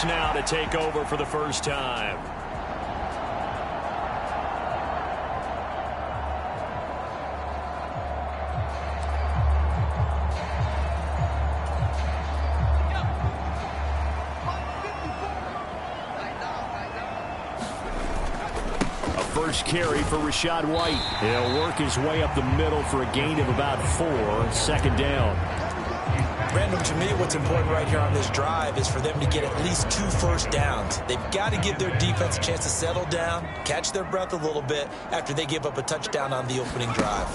Bucks now to take over for the first time. First carry for Rachaad White. He'll work his way up the middle for a gain of about 4. Second down. Brandon, to me, what's important right here on this drive is for them to get at least 2 first downs. They've got to give their defense a chance to settle down, catch their breath a little bit after they give up a touchdown on the opening drive.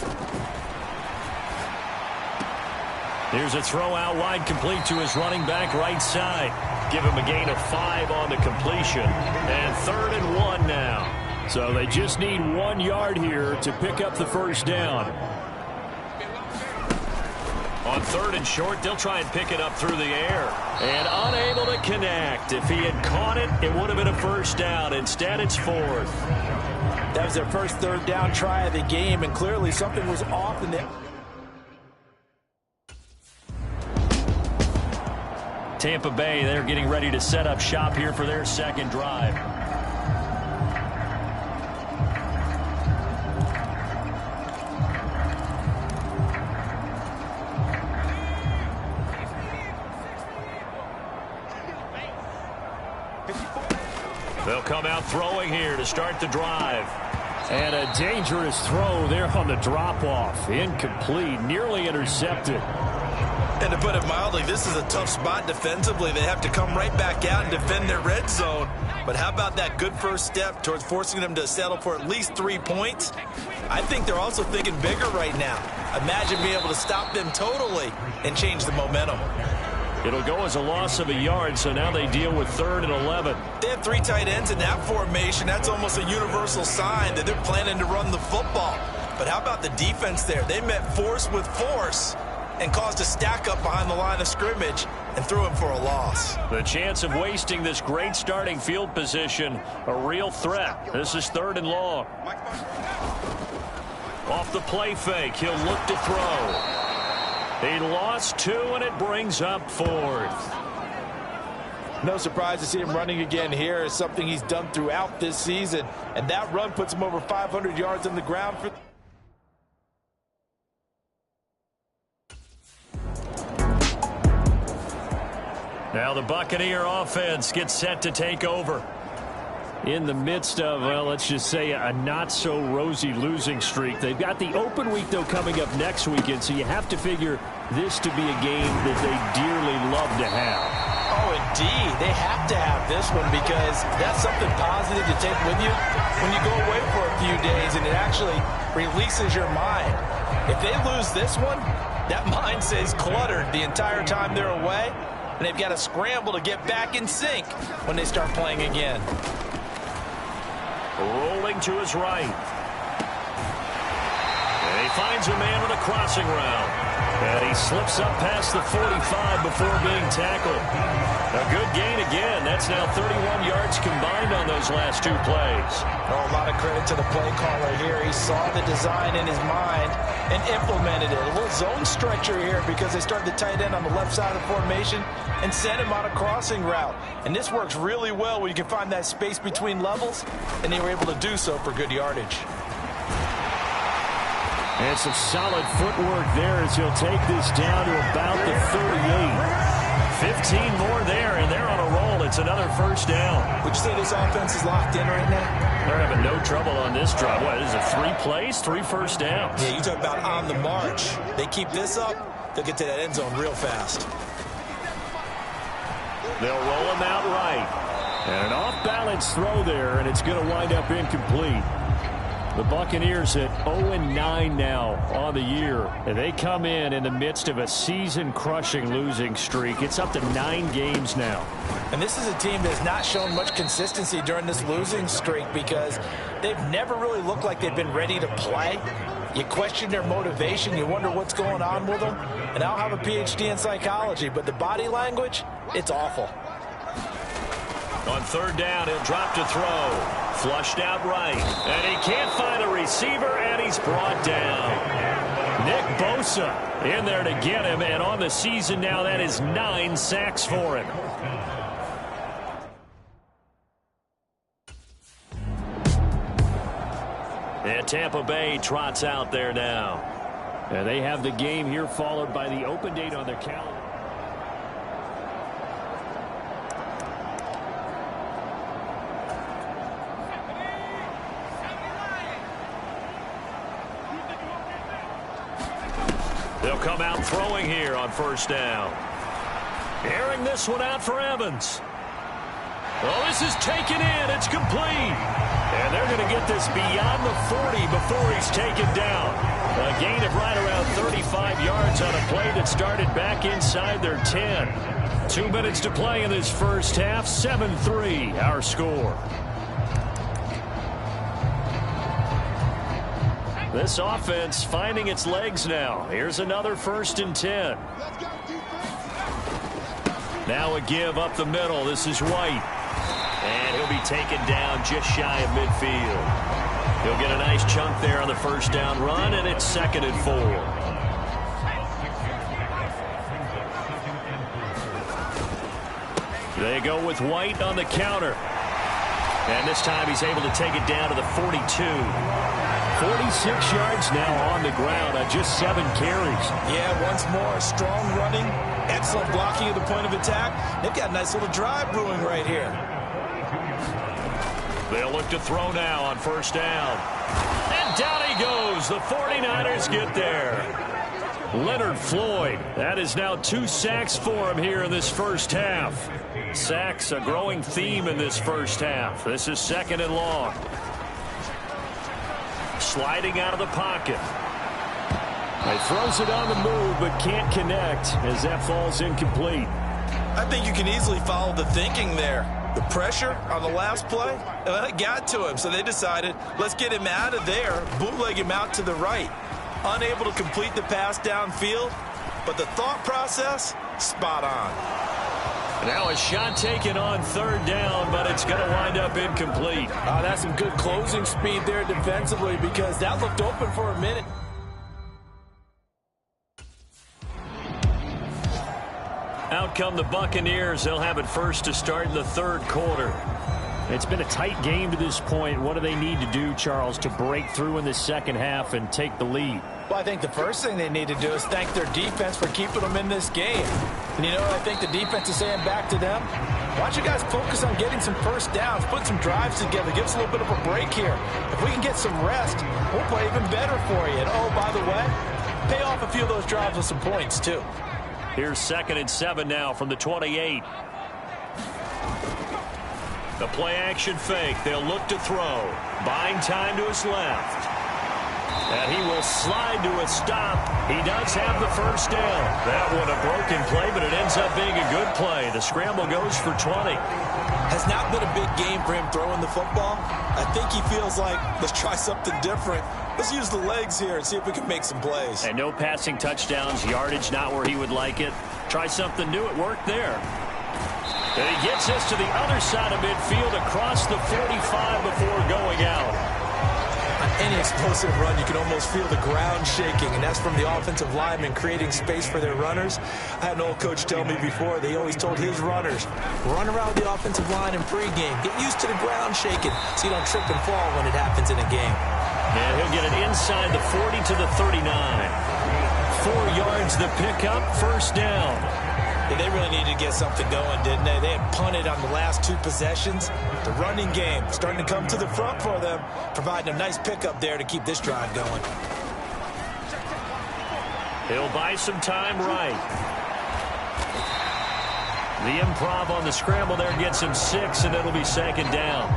Here's a throw out wide, complete to his running back right side. Give him a gain of 5 on the completion. And 3rd and 1 now. So they just need 1 yard here to pick up the first down. On 3rd and short, they'll try and pick it up through the air. And unable to connect. If he had caught it, it would have been a first down. Instead, it's 4th. That was their first 3rd down try of the game, and clearly something was off in there. Tampa Bay, they're getting ready to set up shop here for their second drive. They'll come out throwing here to start the drive. And a dangerous throw there on the drop-off. Incomplete, nearly intercepted. And to put it mildly, this is a tough spot defensively. They have to come right back out and defend their red zone. But how about that good first step towards forcing them to settle for at least 3 points? I think they're also thinking bigger right now. Imagine being able to stop them totally and change the momentum. It'll go as a loss of a yard, so now they deal with 3rd and 11. They have 3 tight ends in that formation. That's almost a universal sign that they're planning to run the football. But how about the defense there? They met force with force and caused a stack up behind the line of scrimmage and threw him for a loss. The chance of wasting this great starting field position, a real threat. This is 3rd and long. Off the play fake, he'll look to throw. He lost 2, and it brings up 4th. No surprise to see him running again here. It's something he's done throughout this season, and that run puts him over 500 yards on the ground. Now the Buccaneer offense gets set to take over. In the midst of, well, let's just say a not-so-rosy losing streak. They've got the open week, though, coming up next weekend, so you have to figure this to be a game that they dearly love to have. Oh, indeed. They have to have this one because that's something positive to take with you when you go away for a few days, and it actually releases your mind. If they lose this one, that mind stays cluttered the entire time they're away, and they've got to scramble to get back in sync when they start playing again. Rolling to his right. And he finds a man with a crossing route. And he slips up past the 45 before being tackled. A good gain again. That's now 31 yards combined on those last 2 plays. Oh, a lot of credit to the play caller here. He saw the design in his mind and implemented it. A little zone stretcher here because they started the tight end on the left side of the formation and sent him on a crossing route. And this works really well when you can find that space between levels, and they were able to do so for good yardage. And some solid footwork there as he'll take this down to about the 38. 15 more there, and they're on a roll. It's another first down. Would you say this offense is locked in right now? They're having no trouble on this drive. What is it, 3 plays, 3 first downs? Yeah, you talk about on the march. They keep this up, they'll get to that end zone real fast. They'll roll him out right. And an off-balance throw there, and it's going to wind up incomplete. The Buccaneers at 0-9 now on the year. And they come in the midst of a season-crushing losing streak. It's up to 9 games now. And this is a team that's not shown much consistency during this losing streak because they've never really looked like they've been ready to play. You question their motivation. You wonder what's going on with them. And I'll have a PhD in psychology, but the body language, it's awful. On 3rd down, he'll drop to throw. Flushed out right. And he can't find a receiver, and he's brought down. Nick Bosa in there to get him, and on the season now, that is 9 sacks for him. And Tampa Bay trots out there now. And they have the game here followed by the open date on their calendar. They'll come out throwing here on first down. Airing this one out for Evans. Oh, this is taken in. It's complete. And they're going to get this beyond the 40 before he's taken down. A gain of right around 35 yards on a play that started back inside their 10. 2 minutes to play in this first half. 7-3 our score. This offense finding its legs now. Here's another 1st and 10. Now a give up the middle. This is White. And he'll be taken down just shy of midfield. He'll get a nice chunk there on the first down run, and it's 2nd and 4. They go with White on the counter. And this time he's able to take it down to the 42. 46 yards now on the ground on just 7 carries. Yeah, once more, strong running, excellent blocking at the point of attack. They've got a nice little drive brewing right here. They'll look to throw now on first down. And down he goes. The 49ers get there. Leonard Floyd. That is now 2 sacks for him here in this first half. Sacks, a growing theme in this first half. This is 2nd and long. Sliding out of the pocket. He throws it on the move but can't connect as that falls incomplete. I think you can easily follow the thinking there. The pressure on the last play, it got to him, so they decided, let's get him out of there, bootleg him out to the right. Unable to complete the pass downfield, but the thought process, spot on. Now a shot taken on 3rd down, but it's going to wind up incomplete. That's some good closing speed there defensively because that looked open for a minute. Out come the Buccaneers. They'll have it first to start in the 3rd quarter. It's been a tight game to this point. What do they need to do, Charles, to break through in the second half and take the lead? Well, I think the first thing they need to do is thank their defense for keeping them in this game. And you know what I think the defense is saying back to them? Why don't you guys focus on getting some first downs, put some drives together, give us a little bit of a break here. If we can get some rest, we'll play even better for you. And oh, by the way, pay off a few of those drives with some points, too. Here's 2nd and 7 now from the 28. The play action fake. They'll look to throw. Buying time to his left. And he will slide to a stop. He does have the first down. That one a broken play, but it ends up being a good play. The scramble goes for 20. Has not been a big game for him throwing the football. I think he feels like, let's try something different. Let's use the legs here and see if we can make some plays. And no passing touchdowns, yardage not where he would like it. Try something new. It worked there. And he gets us to the other side of midfield across the 45 before going out. On any explosive run, you can almost feel the ground shaking, and that's from the offensive linemen creating space for their runners. I had an old coach tell me before, they always told his runners, run around the offensive line in pregame. Get used to the ground shaking so you don't trip and fall when it happens in a game. And he'll get it inside the 40 to the 39. 4 yards the pickup, first down. Yeah, they really needed to get something going, didn't they? They had punted on the last 2 possessions. The running game starting to come to the front for them, providing a nice pickup there to keep this drive going. He'll buy some time right. The improv on the scramble there gets him 6, and it'll be 2nd down.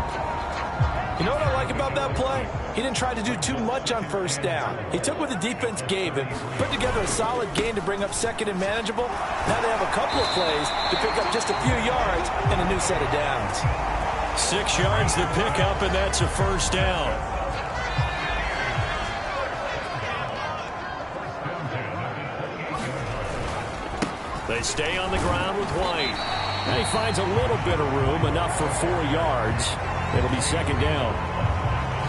You know what I like about that play? He didn't try to do too much on first down. He took what the defense gave him, put together a solid gain to bring up 2nd and manageable. Now they have a couple of plays to pick up just a few yards and a new set of downs. 6 yards to pick up, and that's a first down. They stay on the ground with White. And he finds a little bit of room, enough for 4 yards. It'll be 2nd down.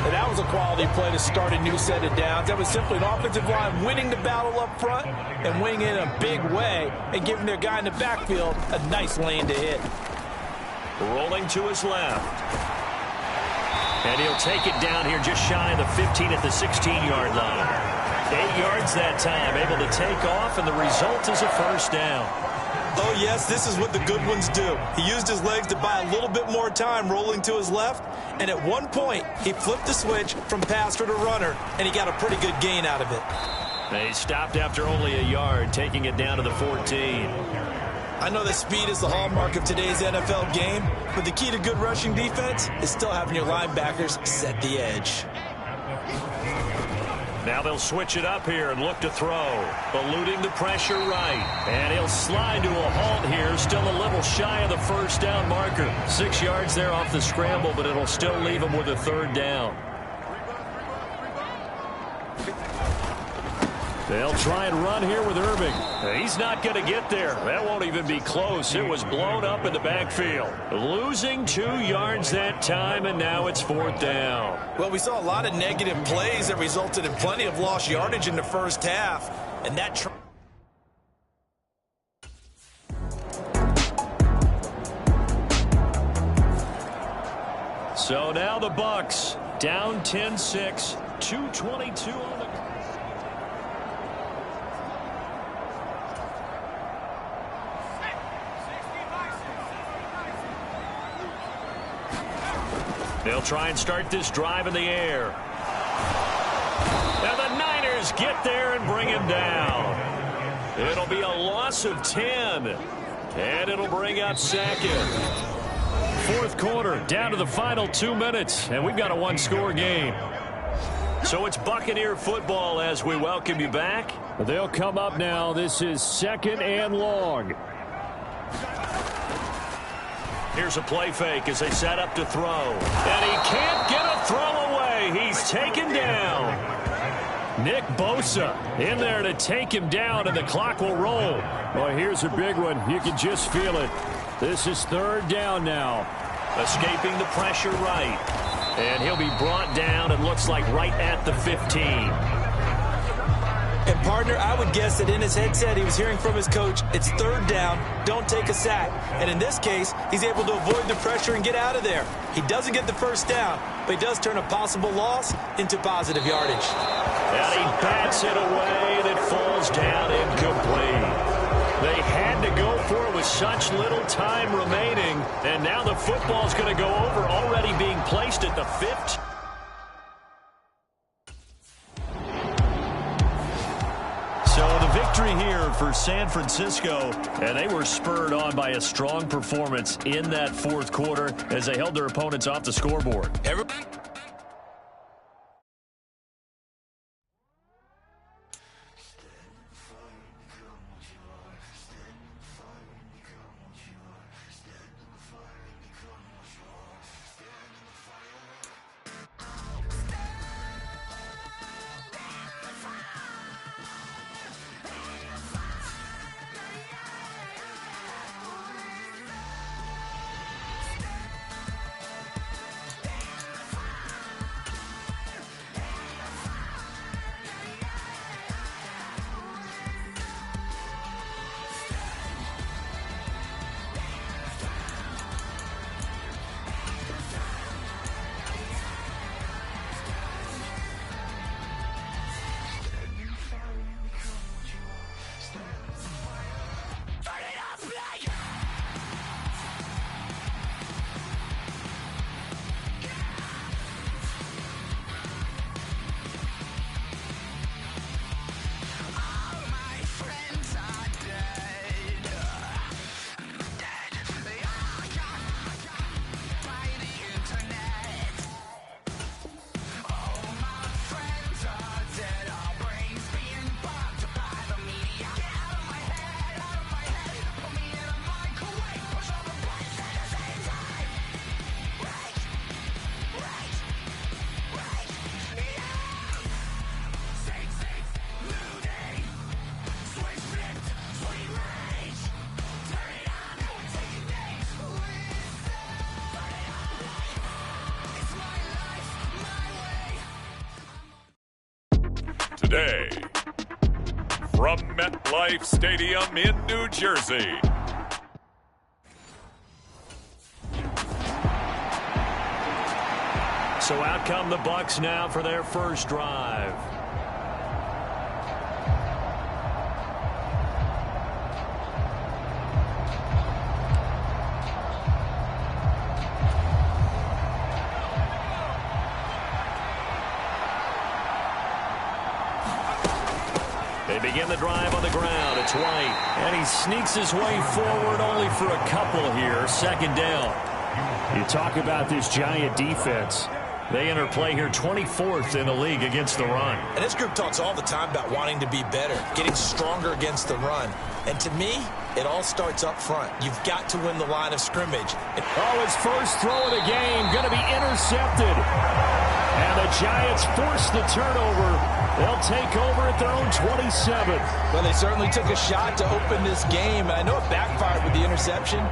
And that was a quality play to start a new set of downs. That was simply an offensive line winning the battle up front and winning in a big way and giving their guy in the backfield a nice lane to hit. Rolling to his left. And he'll take it down here just shy of the 15 at the 16-yard line. 8 yards that time, able to take off, and the result is a first down. Oh, yes, this is what the good ones do. He used his legs to buy a little bit more time rolling to his left, and at one point, he flipped the switch from passer to runner, and he got a pretty good gain out of it. They stopped after only a yard, taking it down to the 14. I know that speed is the hallmark of today's NFL game, but the key to good rushing defense is still having your linebackers set the edge. Now they'll switch it up here and look to throw. Eluding the pressure right. And he'll slide to a halt here. Still a little shy of the first down marker. 6 yards there off the scramble, but it'll still leave him with a third down. They'll try and run here with Irving. He's not going to get there. That won't even be close. It was blown up in the backfield. Losing 2 yards that time, and now it's fourth down. Well, we saw a lot of negative plays that resulted in plenty of lost yardage in the first half. And that So now the Bucs down 10-6, 2:22 on the... They'll try and start this drive in the air. Now the Niners get there and bring him down. It'll be a loss of 10. And it'll bring up second. Fourth quarter, down to the final 2 minutes. And we've got a one-score game. So it's Buccaneer football as we welcome you back. They'll come up now. This is second and long. Here's a play fake as they set up to throw. And he can't get a throw away. He's taken down. Nick Bosa in there to take him down, and the clock will roll. Well, here's a big one. You can just feel it. This is third down now. Escaping the pressure right. And he'll be brought down, it looks like, right at the 15. And, partner, I would guess that in his headset he was hearing from his coach, it's third down, don't take a sack. And in this case, he's able to avoid the pressure and get out of there. He doesn't get the first down, but he does turn a possible loss into positive yardage. And he bats it away, and it falls down incomplete. They had to go for it with such little time remaining, and now the football's going to go over, already being placed at the 15. So the victory here for San Francisco, and they were spurred on by a strong performance in that fourth quarter as they held their opponents off the scoreboard. Today, from MetLife Stadium in New Jersey. So out come the Bucs now for their first drive. They begin the drive on the ground. It's White. And he sneaks his way forward only for a couple here. Second down. You talk about this Giant defense. They enter play here 24th in the league against the run. And this group talks all the time about wanting to be better, getting stronger against the run. And to me, it all starts up front. You've got to win the line of scrimmage. His first throw of the game going to be intercepted. And the Giants force the turnover. They'll take over at their own 27. Well, they certainly took a shot to open this game. And I know it backfired with the interception.